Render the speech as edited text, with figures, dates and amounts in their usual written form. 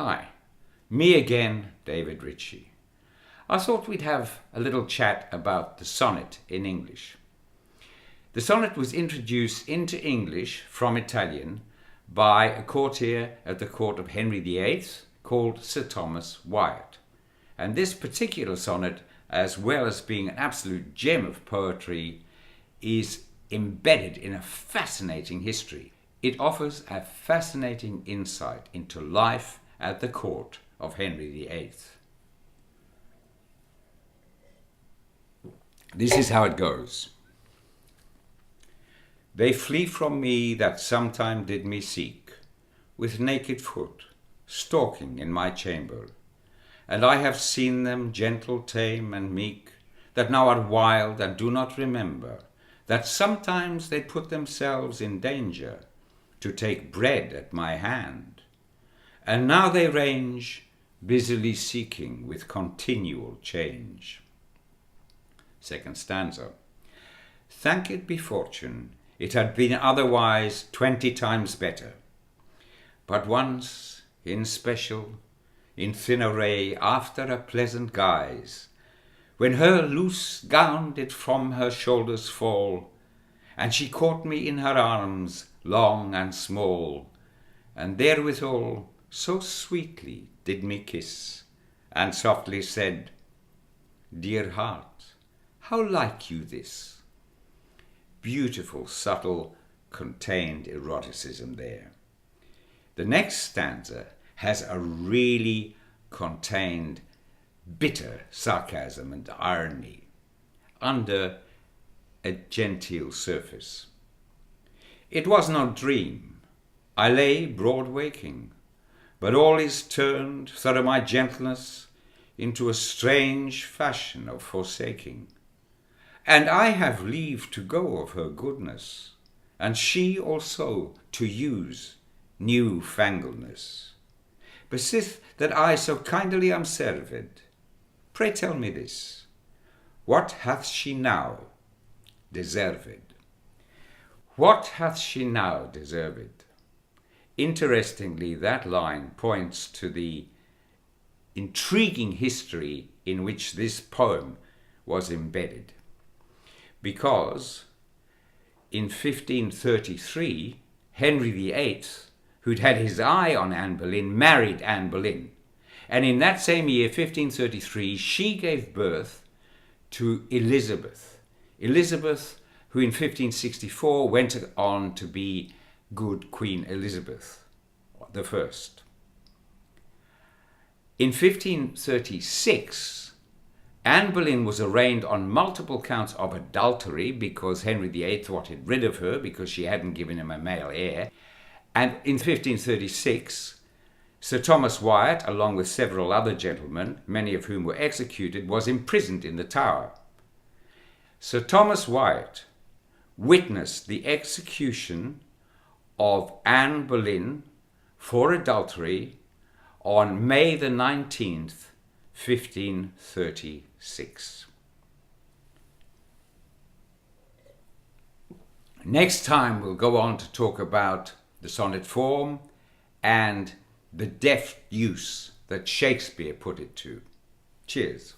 Hi, me again, David Ritchie. I thought we'd have a little chat about the sonnet in English. The sonnet was introduced into English from Italian by a courtier at the court of Henry VIII called Sir Thomas Wyatt. And this particular sonnet, as well as being an absolute gem of poetry, is embedded in a fascinating history. It offers a fascinating insight into life at the court of Henry VIII. This is how it goes. They flee from me that sometime did me seek, with naked foot, stalking in my chamber. And I have seen them gentle, tame, and meek, that now are wild and do not remember, that sometimes they put themselves in danger, to take bread at my hand. And now they range, busily seeking with continual change. Second stanza. Thank it be fortune, it had been otherwise 20 times better. But once, in special, in thin array, after a pleasant guise, when her loose gown did from her shoulders fall, and she caught me in her arms, long and small, and therewithal so sweetly did me kiss, and softly said, Dear heart, how like you this? Beautiful, subtle, contained eroticism there. The next stanza has a really contained, bitter sarcasm and irony under a genteel surface. It was no dream, I lay broad waking, but all is turned through my gentleness into a strange fashion of forsaking. And I have leave to go of her goodness, and she also to use new fangleness. Besith that I so kindly am served, pray tell me this, what hath she now deserved? What hath she now deserved? Interestingly, that line points to the intriguing history in which this poem was embedded. Because in 1533, Henry VIII, who'd had his eye on Anne Boleyn, married Anne Boleyn. And in that same year, 1533, she gave birth to Elizabeth. Elizabeth, who in 1564 went on to be good Queen Elizabeth I. In 1536, Anne Boleyn was arraigned on multiple counts of adultery because Henry VIII wanted rid of her because she hadn't given him a male heir. And in 1536, Sir Thomas Wyatt, along with several other gentlemen, many of whom were executed, was imprisoned in the Tower. Sir Thomas Wyatt witnessed the execution of Anne Boleyn for adultery on May the 19th, 1536. Next time we'll go on to talk about the sonnet form and the deft use that Shakespeare put it to. Cheers.